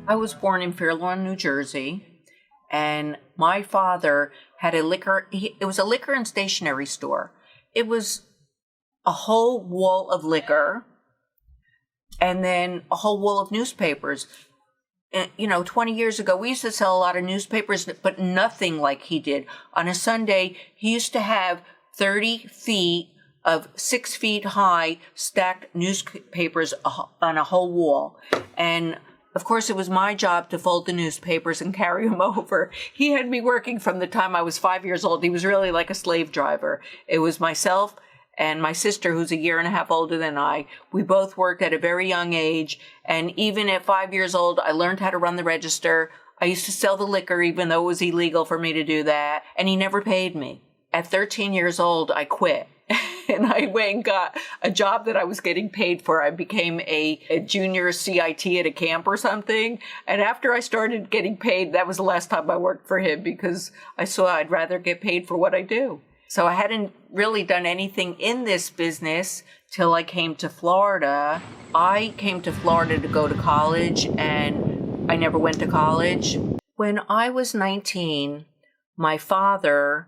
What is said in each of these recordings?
I was born in Fair Lawn, New Jersey, and my father had it was a liquor and stationery store. It was a whole wall of liquor and then a whole wall of newspapers. And, 20 years ago, we used to sell a lot of newspapers, but nothing like he did. On a Sunday, he used to have 30 feet of 6 feet high stacked newspapers on a whole wall. And of course, it was my job to fold the newspapers and carry them over. He had me working from the time I was 5 years old. He was really like a slave driver. It was myself and my sister, who's a year and a half older than I. We both worked at a very young age. And even at 5 years old, I learned how to run the register. I used to sell the liquor, even though it was illegal for me to do that. And he never paid me. At 13 years old, I quit. And I went and got a job that I was getting paid for. I became a junior CIT at a camp or something. And after I started getting paid, that was the last time I worked for him, because I saw I'd rather get paid for what I do. So I hadn't really done anything in this business till I came to Florida. I came to Florida to go to college, and I never went to college. When I was 19, my father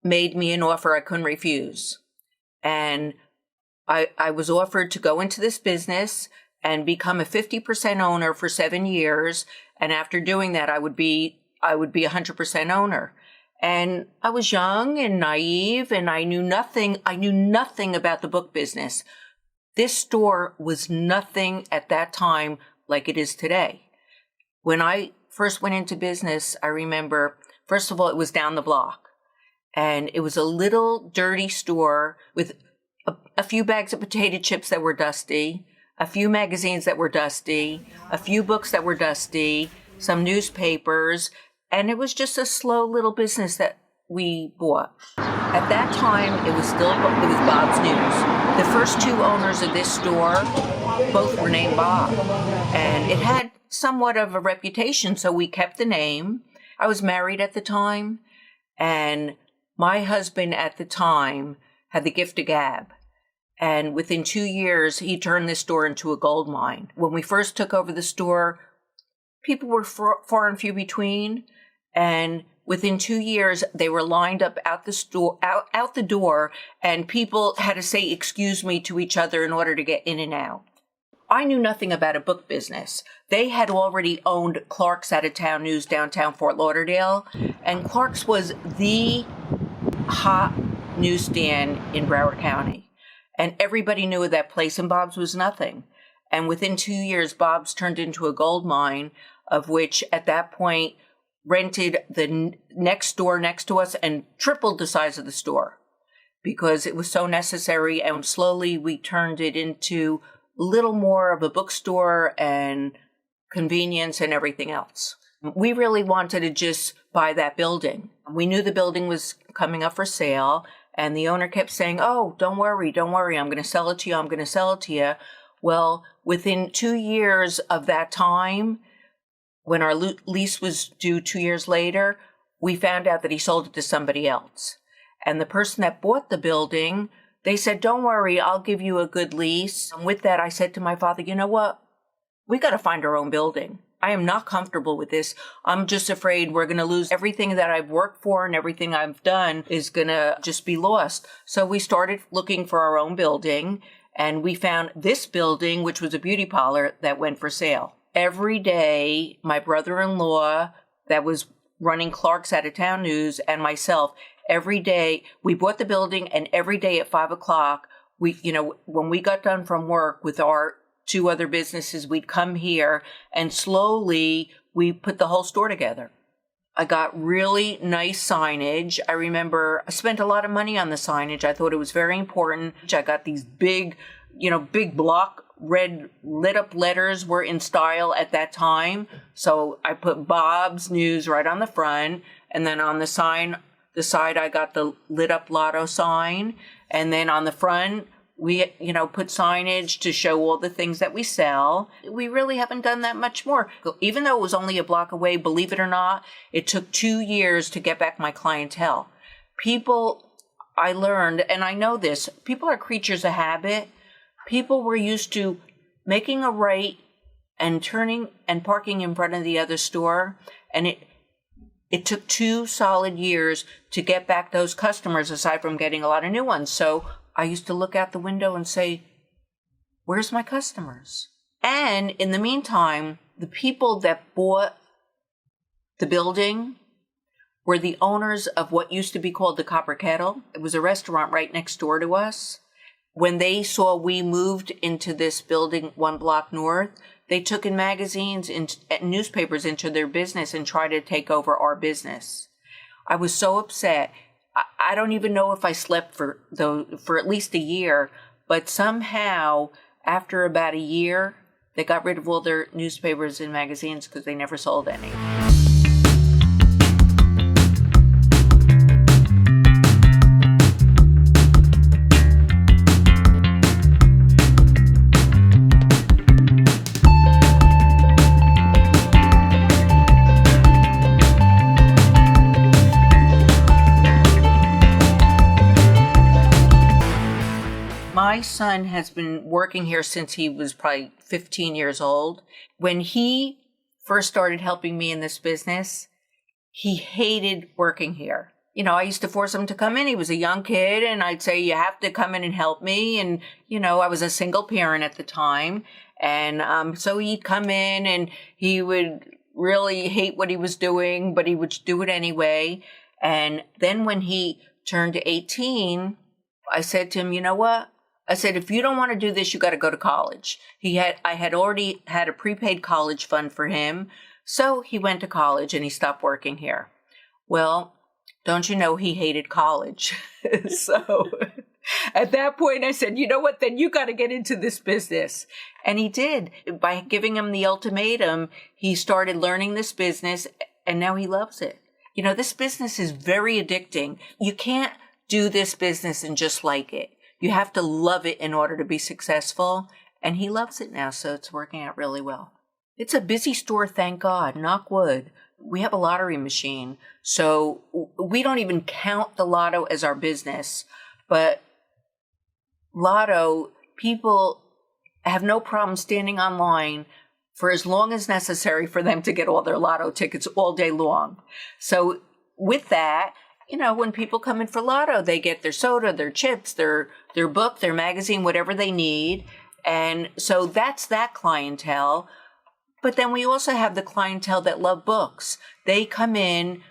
made me an offer I couldn't refuse. And I was offered to go into this business and become a 50% owner for 7 years. And after doing that, I would be 100% owner. And I was young and naive, and I knew nothing about the book business. This store was nothing at that time like it is today. When I first went into business, I remember, first of all, it was down the block. And it was a little dirty store with a few bags of potato chips that were dusty, a few magazines that were dusty, a few books that were dusty, some newspapers, and it was just a slow little business that we bought. At that time, it was Bob's News. The first two owners of this store, both were named Bob, and it had somewhat of a reputation, so we kept the name. I was married at the time, and my husband at the time had the gift of gab. And within 2 years, he turned this store into a gold mine. When we first took over the store, people were far and few between. And within 2 years, they were lined up out the door, and people had to say, "Excuse me," to each other in order to get in and out. I knew nothing about a book business. They had already owned Clark's Out of Town News downtown Fort Lauderdale, and Clark's was the hot newsstand in Broward County. And everybody knew of that place, and Bob's was nothing. And within 2 years, Bob's turned into a gold mine, of which at that point rented the next store next to us and tripled the size of the store because it was so necessary. And slowly we turned it into a little more of a bookstore and convenience and everything else. We really wanted to just buy that building. We knew the building was coming up for sale, and the owner kept saying, "Oh, don't worry, I'm going to sell it to you. Well, within 2 years of that time, when our lease was due 2 years later, we found out that he sold it to somebody else. And the person that bought the building, they said, "Don't worry, I'll give you a good lease." And with that, I said to my father, "You know what? We got to find our own building. I am not comfortable with this. I'm just afraid we're going to lose everything that I've worked for, and everything I've done is going to just be lost." So we started looking for our own building, and we found this building, which was a beauty parlor that went for sale. Every day, my brother-in-law that was running Clark's Out of Town News and myself, every day we bought the building, and every day at 5:00, when we got done from work with our 2 other businesses, we'd come here, and slowly we put the whole store together. I got really nice signage. I remember I spent a lot of money on the signage. I thought it was very important. I got these big block red lit up letters were in style at that time. So I put Bob's News right on the front, and then on the side I got the lit up lotto sign, and then on the front we, put signage to show all the things that we sell. We really haven't done that much more. Even though it was only a block away, believe it or not, it took 2 years to get back my clientele. People, I learned, and I know this, people are creatures of habit. People were used to making a right and turning and parking in front of the other store. And it took 2 solid years to get back those customers, aside from getting a lot of new ones. So I used to look out the window and say, where's my customers? And in the meantime, the people that bought the building were the owners of what used to be called the Copper Kettle. It was a restaurant right next door to us. When they saw we moved into this building 1 block north, they took in magazines and newspapers into their business and tried to take over our business. I was so upset. I don't even know if I slept for at least a year, but somehow after about a year, they got rid of all their newspapers and magazines because they never sold any. My son has been working here since he was probably 15 years old. When he first started helping me in this business, he hated working here. You know, I used to force him to come in. He was a young kid, and I'd say, you have to come in and help me. And, you know, I was a single parent at the time. And so he'd come in, and he would really hate what he was doing, but he would do it anyway. And then when he turned 18, I said to him, you know what? I said, if you don't want to do this, you got to go to college. I had already had a prepaid college fund for him. So he went to college and he stopped working here. Well, don't you know he hated college? So at that point I said, you know what, then you got to get into this business. And he did. By giving him the ultimatum, he started learning this business, and now he loves it. You know, this business is very addicting. You can't do this business and just like it. You have to love it in order to be successful. And he loves it now, so it's working out really well. It's a busy store, thank God, knock wood. We have a lottery machine, so we don't even count the lotto as our business. But lotto, people have no problem standing online for as long as necessary for them to get all their lotto tickets all day long. So with that, you know, when people come in for lotto, they get their soda, their chips, their book, their magazine, whatever they need. And so that's that clientele. But then we also have the clientele that love books. They come in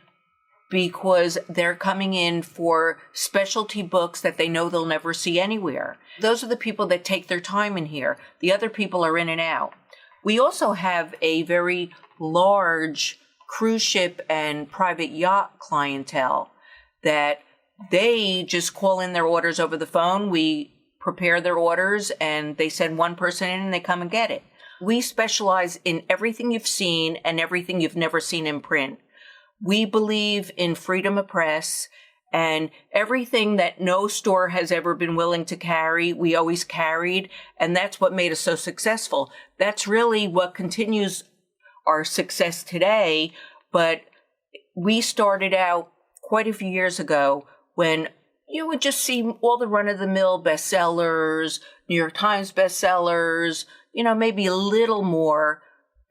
because they're coming in for specialty books that they know they'll never see anywhere. Those are the people that take their time in here. The other people are in and out. We also have a very large cruise ship and private yacht clientele that they just call in their orders over the phone. We prepare their orders and they send one person in and they come and get it. We specialize in everything you've seen and everything you've never seen in print. We believe in freedom of press, and everything that no store has ever been willing to carry, we always carried, and that's what made us so successful. That's really what continues our success today, but we started out quite a few years ago when you would just see all the run-of-the-mill bestsellers, New York Times bestsellers, you know, maybe a little more.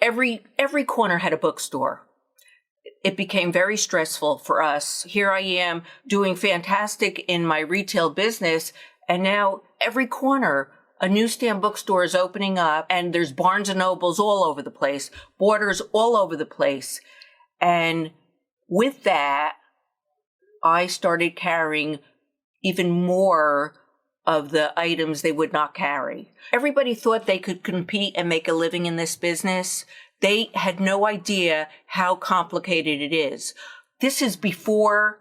Every corner had a bookstore. It became very stressful for us. Here I am doing fantastic in my retail business, and now every corner, a newsstand bookstore is opening up, and there's Barnes and Nobles all over the place, Borders all over the place. And with that, I started carrying even more of the items they would not carry. Everybody thought they could compete and make a living in this business. They had no idea how complicated it is. This is before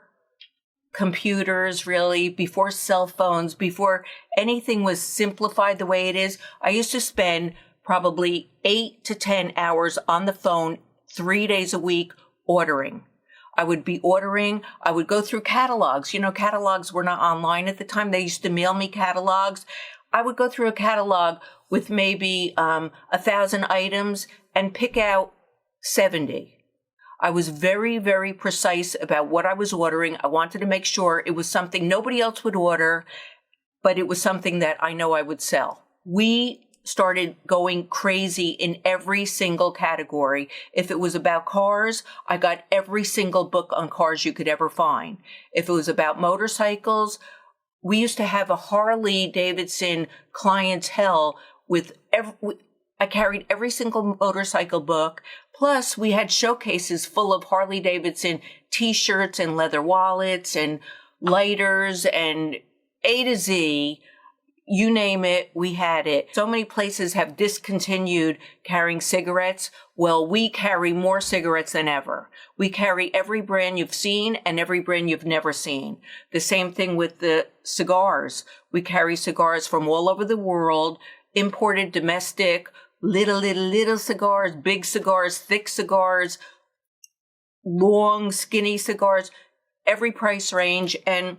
computers, really, before cell phones, before anything was simplified the way it is. I used to spend probably 8 to 10 hours on the phone 3 days a week ordering. I would be ordering. I would go through catalogs. You know, catalogs were not online at the time. They used to mail me catalogs. I would go through a catalog with maybe 1,000 items and pick out 70. I was very, very precise about what I was ordering. I wanted to make sure it was something nobody else would order, but it was something that I know I would sell. We started going crazy in every single category. If it was about cars, I got every single book on cars you could ever find. If it was about motorcycles, we used to have a Harley Davidson clientele with I carried every single motorcycle book. Plus, we had showcases full of Harley Davidson t-shirts and leather wallets and lighters and A to Z. You name it, we had it. So many places have discontinued carrying cigarettes. Well, we carry more cigarettes than ever. We carry every brand you've seen and every brand you've never seen. The same thing with the cigars. We carry cigars from all over the world, imported, domestic, little cigars, big cigars, thick cigars, long, skinny cigars, every price range. And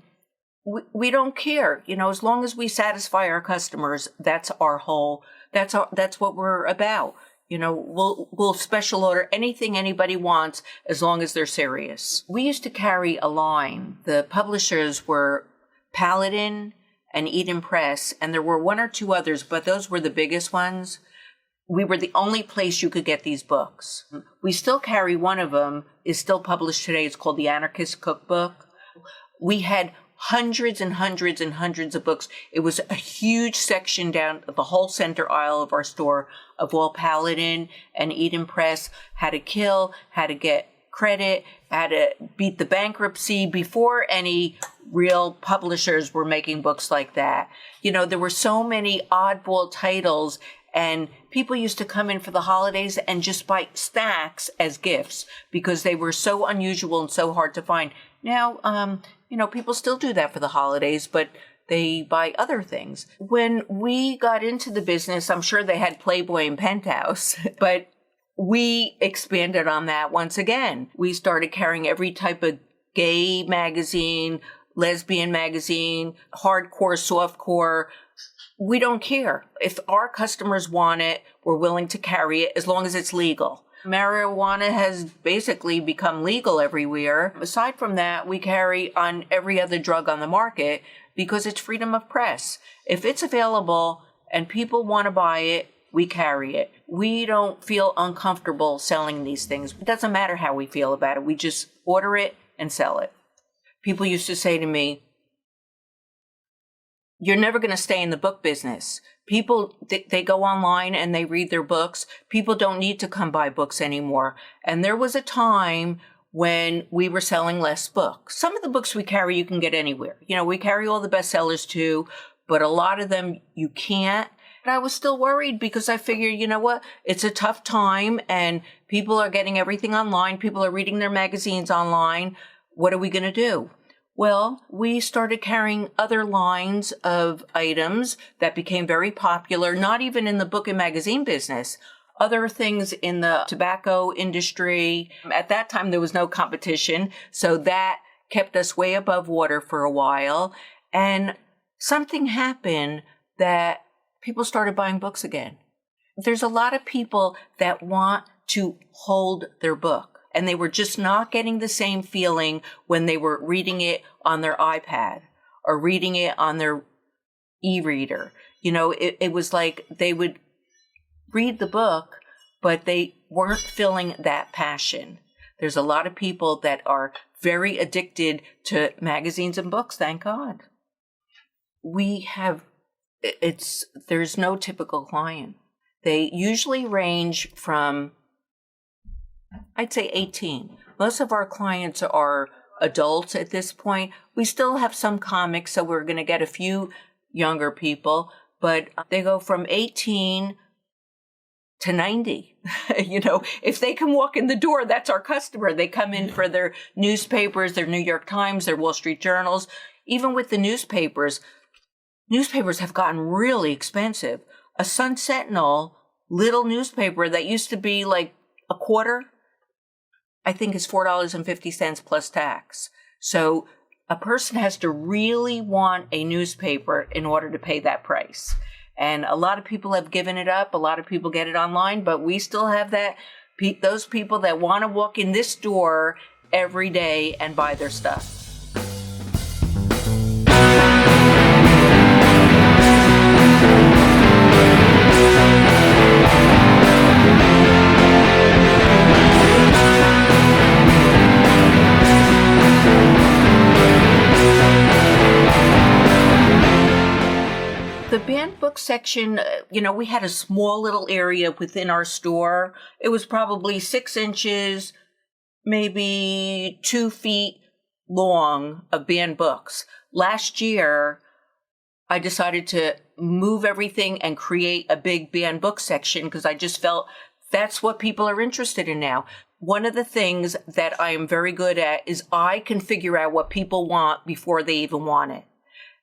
we don't care, as long as we satisfy our customers. That's what we're about. We'll special order anything anybody wants as long as they're serious. We used to carry a line. The publishers were Paladin and Eden Press, and there were one or two others, but those were the biggest ones. We were the only place you could get these books. We still carry one of them, is still published today. It's called The Anarchist Cookbook. We had hundreds and hundreds and hundreds of books. It was a huge section down the whole center aisle of our store of all Paladin and Eden Press, how to kill, how to get credit, how to beat the bankruptcy before any real publishers were making books like that. There were so many oddball titles, and people used to come in for the holidays and just buy stacks as gifts because they were so unusual and so hard to find. Now, people still do that for the holidays, but they buy other things. When we got into the business, I'm sure they had Playboy and Penthouse, but we expanded on that once again. We started carrying every type of gay magazine, lesbian magazine, hardcore, softcore. We don't care. If our customers want it, we're willing to carry it as long as it's legal. Marijuana has basically become legal everywhere. Aside from that, we carry on every other drug on the market because it's freedom of press. If it's available and people want to buy it, we carry it. We don't feel uncomfortable selling these things. It doesn't matter how we feel about it. We just order it and sell it. People used to say to me, "You're never going to stay in the book business." People, they go online and they read their books. People don't need to come buy books anymore. And there was a time when we were selling less books. Some of the books we carry, you can get anywhere. We carry all the bestsellers too, but a lot of them you can't. And I was still worried because I figured, it's a tough time and people are getting everything online. People are reading their magazines online. What are we going to do? Well, we started carrying other lines of items that became very popular, not even in the book and magazine business, other things in the tobacco industry. At that time, there was no competition, so that kept us way above water for a while. And something happened that people started buying books again. There's a lot of people that want to hold their book. And they were just not getting the same feeling when they were reading it on their iPad or reading it on their e-reader. It was like they would read the book, but they weren't feeling that passion. There's a lot of people that are very addicted to magazines and books, thank God. There's no typical client. They usually range from, I'd say 18. Most of our clients are adults at this point. We still have some comics, so we're going to get a few younger people, but they go from 18 to 90. If they can walk in the door, that's our customer. They come in for their newspapers, their New York Times, their Wall Street Journals. Even with the newspapers have gotten really expensive. A Sun Sentinel little newspaper that used to be like a quarter, I think is $4.50 plus tax. So a person has to really want a newspaper in order to pay that price. And a lot of people have given it up. A lot of people get it online, but we still have those people that want to walk in this door every day and buy their stuff. book section, we had a small little area within our store. It was probably 6 inches, maybe 2 feet long of banned books. Last year, I decided to move everything and create a big banned book section because I just felt that's what people are interested in now. One of the things that I am very good at is I can figure out what people want before they even want it.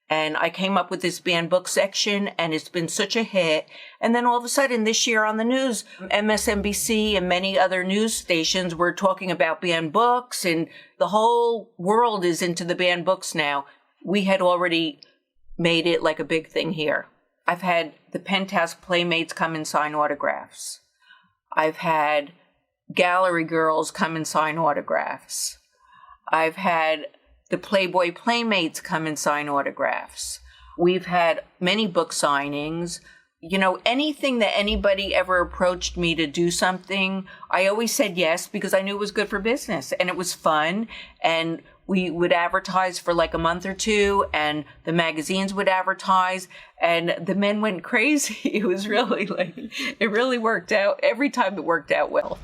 And I came up with this banned book section, and it's been such a hit. And then all of a sudden this year on the news, MSNBC and many other news stations were talking about banned books, and the whole world is into the banned books now. We had already made it like a big thing here. I've had the Penthouse Playmates come and sign autographs. I've had gallery girls come and sign autographs. I've had the Playboy Playmates come and sign autographs. We've had many book signings. Anything that anybody ever approached me to do something, I always said yes because I knew it was good for business and it was fun. And we would advertise for like a month or two, and the magazines would advertise, and the men went crazy. It was really it really worked out. Every time it worked out well.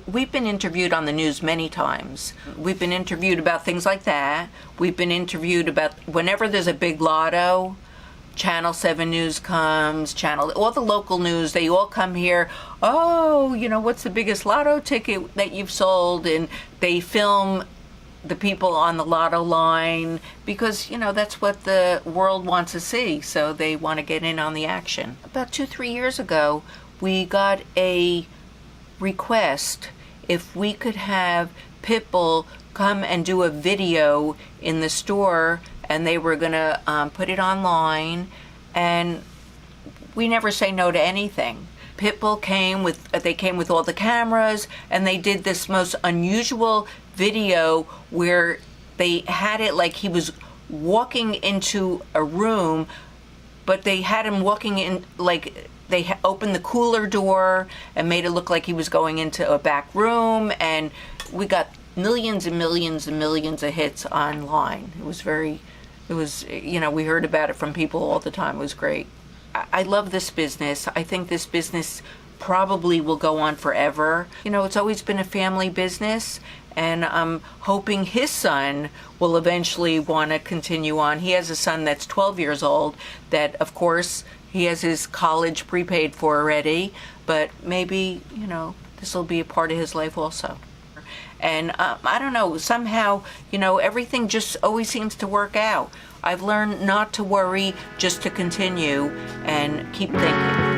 We've been interviewed on the news many times. We've been interviewed about things like that. We've been interviewed about whenever there's a big lotto, Channel 7 News comes, all the local news, they all come here. Oh, what's the biggest lotto ticket that you've sold? And they film the people on the lotto line because, that's what the world wants to see. So they want to get in on the action. About 2-3 years ago, we got a request if we could have Pitbull come and do a video in the store, and they were going to put it online, and we never say no to anything. Pitbull came with all the cameras, and they did this most unusual video where they had it like he was walking into a room, but they had him walking in like they opened the cooler door and made it look like he was going into a back room, and we got millions and millions and millions of hits online. We heard about it from people all the time. It was great. I love this business. I think this business probably will go on forever. It's always been a family business, and I'm hoping his son will eventually want to continue on. He has a son that's 12 years old that, of course, he has his college prepaid for already, but maybe, this will be a part of his life also. And I don't know, somehow, everything just always seems to work out. I've learned not to worry, just to continue and keep thinking.